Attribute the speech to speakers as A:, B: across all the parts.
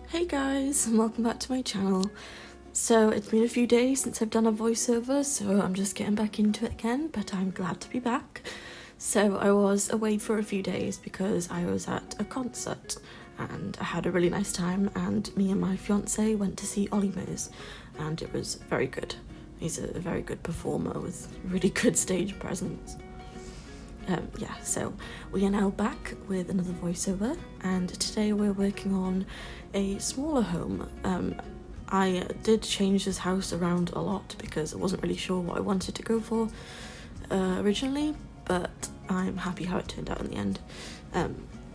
A: Hey guys, and welcome back to my channel. So it's been a few days since I've done a voiceover, so I'm just getting back into it again, but I'm glad to be back. So I was away for a few days because I was at a concert and I had a really nice time, and me and my fiance went to see Ollie Murs and it was very good. He's a very good performer with really good stage presence. So we are now back with another voiceover, and today we're working on a smaller home. I did change this house around a lot because I wasn't really sure what I wanted to go for originally, but I'm happy how it turned out in the end.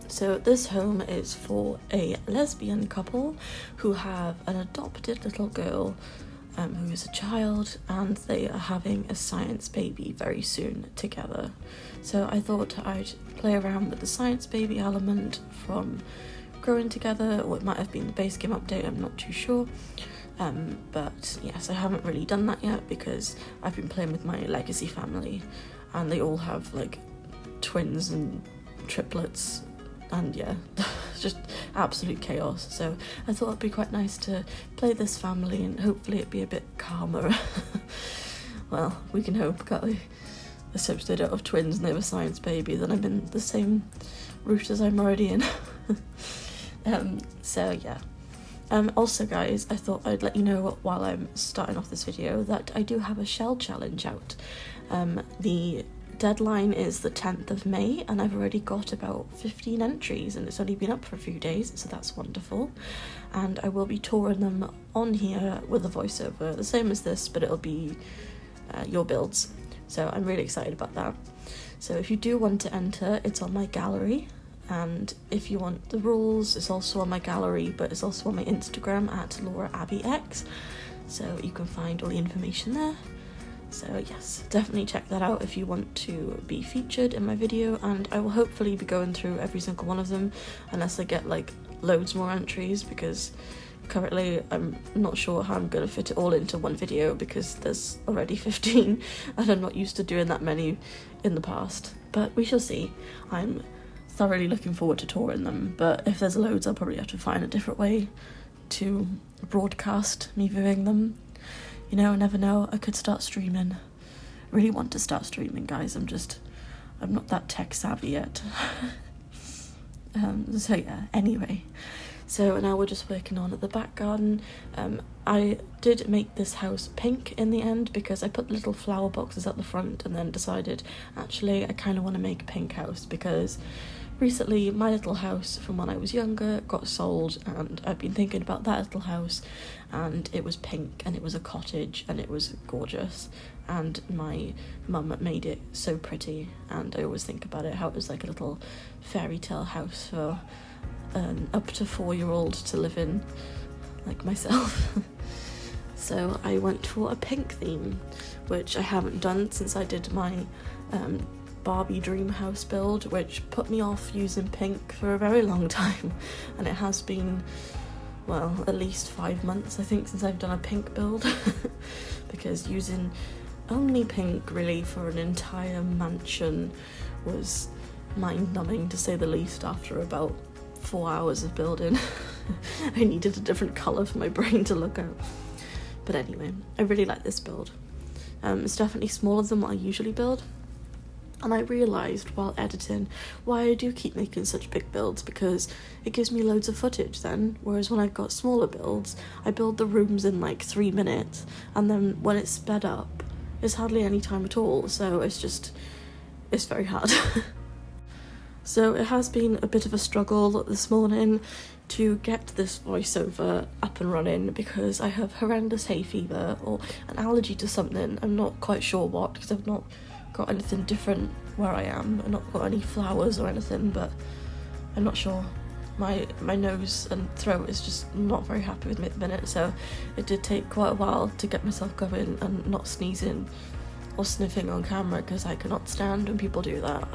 A: So this home is for a lesbian couple who have an adopted little girl who is a child, and they are having a science baby very soon together. So I thought I'd play around with the science baby element from growing together, or it might have been the base game update, I'm not too sure. But yes, I haven't really done that yet because I've been playing with my legacy family and they all have like twins and triplets, and yeah, just absolute chaos. So I thought it'd be quite nice to play this family and hopefully it'd be a bit calmer. Well, we can hope, can't we? Except they don't have twins and they have a science baby, then I'm in the same route as I'm already in. So yeah. Also guys, I thought I'd let you know while I'm starting off this video that I do have a shell challenge out. The deadline is the 10th of May and I've already got about 15 entries and it's only been up for a few days, so that's wonderful. And I will be touring them on here with a voiceover, the same as this, but it'll be your builds. So I'm really excited about that. So if you do want to enter, it's on my gallery, and if you want the rules, it's also on my gallery, but it's also on my Instagram at LauraAbbeyX, so you can find all the information there. So yes, definitely check that out if you want to be featured in my video, and I will hopefully be going through every single one of them unless I get like loads more entries, because currently I'm not sure how I'm going to fit it all into one video because there's already 15 and I'm not used to doing that many in the past, but we shall see. I'm thoroughly looking forward to touring them, but if there's loads I'll probably have to find a different way to broadcast me viewing them. You know, never know, I could start streaming. I really want to start streaming, guys. I'm not that tech savvy yet. So yeah, anyway. So now we're just working on the back garden. I did make this house pink in the end because I put little flower boxes at the front and then decided actually I kind of want to make a pink house because recently my little house from when I was younger got sold and I've been thinking about that little house, and it was pink and it was a cottage and it was gorgeous and my mum made it so pretty, and I always think about it how it was like a little fairy tale house for an up to 4-year-old to live in, like myself. So I went for a pink theme, which I haven't done since I did my Barbie dream house build, which put me off using pink for a very long time, and it has been, well, at least 5 months I think since I've done a pink build. Because using only pink really for an entire mansion was mind-numbing to say the least. After about 4 hours of building I needed a different colour for my brain to look at. But anyway, I really like this build. It's definitely smaller than what I usually build, and I realised while editing why I do keep making such big builds, because it gives me loads of footage then, whereas when I've got smaller builds I build the rooms in like 3 minutes, and then when it's sped up it's hardly any time at all, so it's very hard. So it has been a bit of a struggle this morning to get this voiceover up and running because I have horrendous hay fever or an allergy to something. I'm not quite sure what, because I've not got anything different where I am. I've not got any flowers or anything, but I'm not sure. My nose and throat is just not very happy with me at the minute, so it did take quite a while to get myself going and not sneezing or sniffing on camera, because I cannot stand when people do that.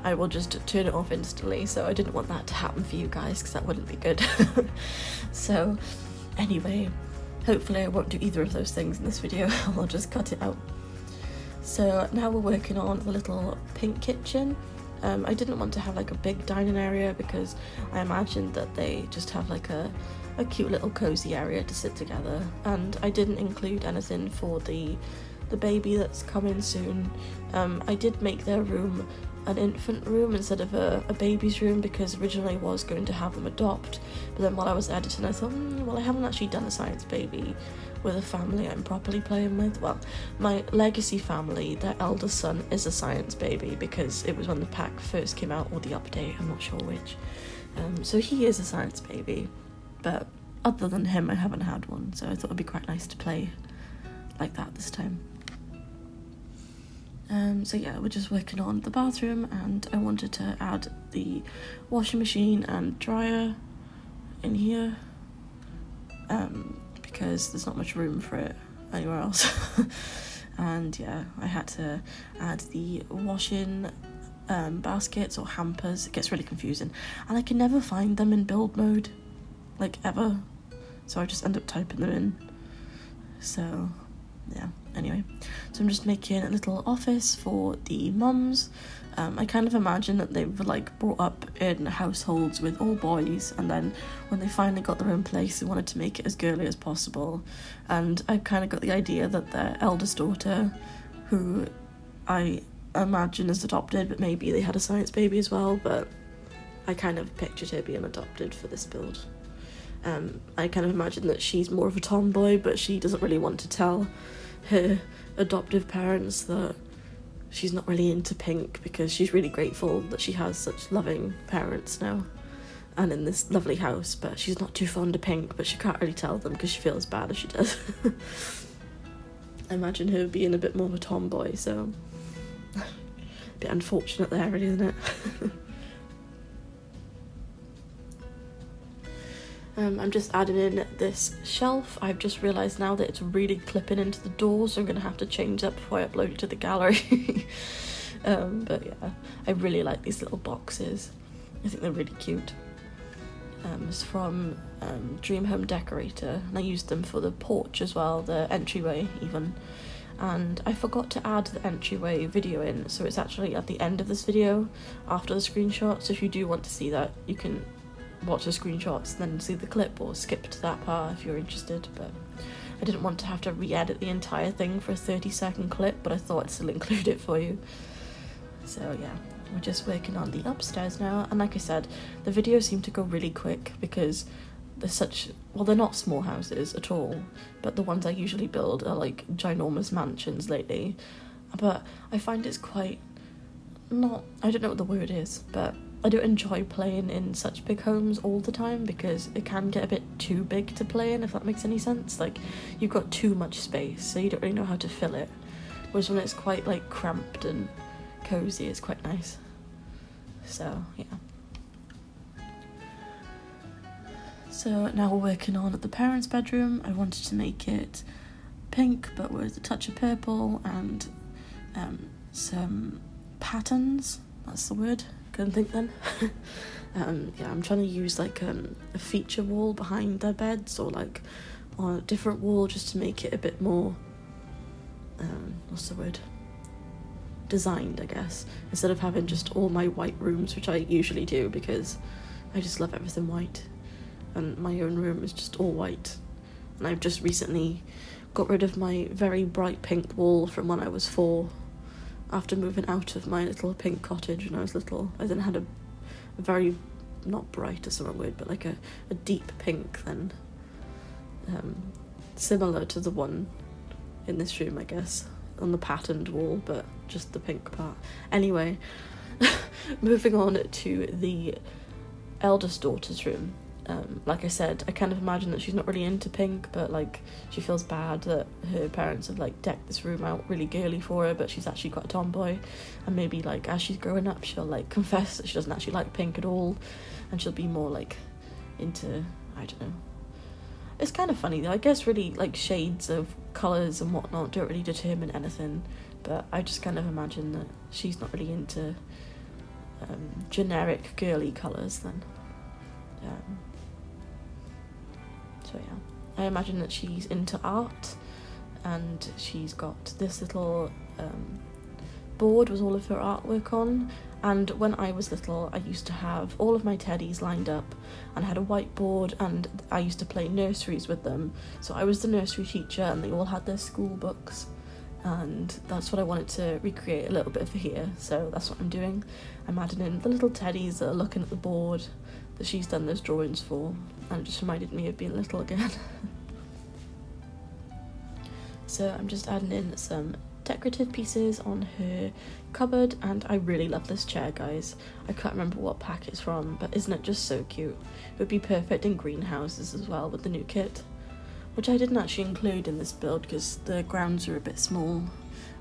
A: I will just turn it off instantly, so I didn't want that to happen for you guys because that wouldn't be good. So anyway, hopefully I won't do either of those things in this video. I'll just cut it out. So now we're working on the little pink kitchen. I didn't want to have like a big dining area because I imagined that they just have like a cute little cozy area to sit together, and I didn't include anything for the baby that's coming soon. I did make their room an infant room instead of a baby's room because originally I was going to have them adopt, but then while I was editing I thought, well, I haven't actually done a science baby with a family I'm properly playing with. Well, my legacy family, their eldest son is a science baby because it was when the pack first came out, or the update, I'm not sure which. So he is a science baby, but other than him I haven't had one, so I thought it'd be quite nice to play like that this time. So yeah, we're just working on the bathroom, and I wanted to add the washing machine and dryer in here, because there's not much room for it anywhere else. And yeah, I had to add the washing baskets or hampers. It gets really confusing, and I can never find them in build mode, like ever, so I just end up typing them in. So yeah, anyway, so I'm just making a little office for the mums. I kind of imagine that they were like brought up in households with all boys, and then when they finally got their own place they wanted to make it as girly as possible, and I kind of got the idea that their eldest daughter, who I imagine is adopted, but maybe they had a science baby as well, but I kind of pictured her being adopted for this build. I kind of imagine that she's more of a tomboy, but she doesn't really want to tell her adoptive parents that she's not really into pink, because she's really grateful that she has such loving parents now and in this lovely house, but she's not too fond of pink, but she can't really tell them because she feels bad if she does. I imagine her being a bit more of a tomboy, so a bit unfortunate there, really, isn't it? I'm just adding in this shelf. I've just realised now that it's really clipping into the door, so I'm going to have to change that before I upload it to the gallery. But yeah, I really like these little boxes. I think they're really cute. It's from Dream Home Decorator, and I used them for the porch as well, the entryway even. And I forgot to add the entryway video in, so it's actually at the end of this video after the screenshot, so if you do want to see that, you can watch the screenshots and then see the clip, or skip to that part if you're interested. But I didn't want to have to re-edit the entire thing for a 30-second clip, but I thought I'd still include it for you. So yeah, we're just working on the upstairs now, and like I said, the videos seem to go really quick because they're such, well, they're not small houses at all, but the ones I usually build are like ginormous mansions lately. But I find it's quite not, I don't know what the word is, but I don't enjoy playing in such big homes all the time because it can get a bit too big to play in, if that makes any sense. Like, you've got too much space, so you don't really know how to fill it. Whereas when it's quite like cramped and cozy, it's quite nice. So yeah. So now we're working on the parents' bedroom. I wanted to make it pink but with a touch of purple and some patterns. That's the word. Couldn't think then. Yeah, I'm trying to use like a feature wall behind their beds, or like on a different wall, just to make it a bit more what's the word, designed, I guess, instead of having just all my white rooms, which I usually do because I just love everything white, and my own room is just all white. And I've just recently got rid of my very bright pink wall from when I was 4, after moving out of my little pink cottage when I was little. I then had a very, not bright is the wrong word, but like a deep pink then, similar to the one in this room, I guess, on the patterned wall, but just the pink part. Anyway, moving on to the eldest daughter's room. Like I said, I kind of imagine that she's not really into pink, but like she feels bad that her parents have like decked this room out really girly for her, but she's actually quite a tomboy, and maybe like as she's growing up she'll like confess that she doesn't actually like pink at all, and she'll be more like into, I don't know. It's kind of funny though, I guess really like shades of colours and whatnot don't really determine anything, but I just kind of imagine that she's not really into generic girly colours then. So yeah, I imagine that she's into art, and she's got this little board was all of her artwork on, and when I was little I used to have all of my teddies lined up and I had a whiteboard, and I used to play nurseries with them. So I was the nursery teacher and they all had their school books, and that's what I wanted to recreate a little bit for here. So that's what I'm doing. I'm adding in the little teddies that are looking at the board that she's done those drawings for, and it just reminded me of being little again. So I'm just adding in some decorative pieces on her cupboard, and I really love this chair, guys. I can't remember what pack it's from, but isn't it just so cute? It would be perfect in greenhouses as well with the new kit, which I didn't actually include in this build because the grounds are a bit small.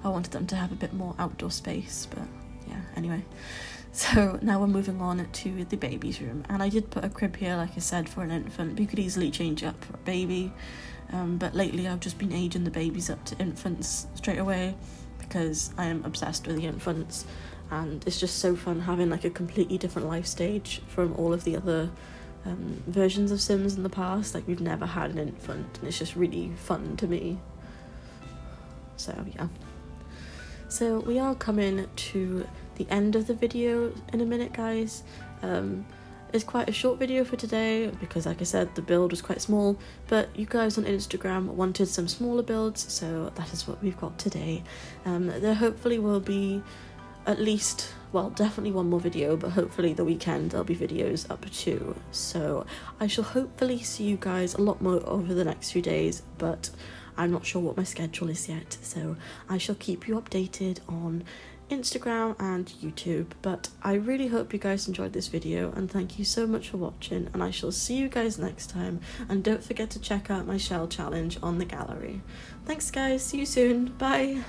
A: I wanted them to have a bit more outdoor space, but yeah, anyway. So now we're moving on to the baby's room, and I did put a crib here, like I said, for an infant, but you could easily change it up for a baby. But lately I've just been aging the babies up to infants straight away because I am obsessed with the infants, and it's just so fun having like a completely different life stage from all of the other versions of Sims in the past. Like, we've never had an infant, and it's just really fun to me. So yeah. So we are coming to the end of the video in a minute, guys. It's quite a short video for today because, like I said, the build was quite small, but you guys on Instagram wanted some smaller builds, so that is what we've got today. There hopefully will be at least, well, definitely one more video, but hopefully the weekend there'll be videos up too. So I shall hopefully see you guys a lot more over the next few days, but I'm not sure what my schedule is yet, so I shall keep you updated on Instagram and YouTube. But I really hope you guys enjoyed this video, and thank you so much for watching, and I shall see you guys next time. And don't forget to check out my shell challenge on the gallery. Thanks guys, see you soon, bye.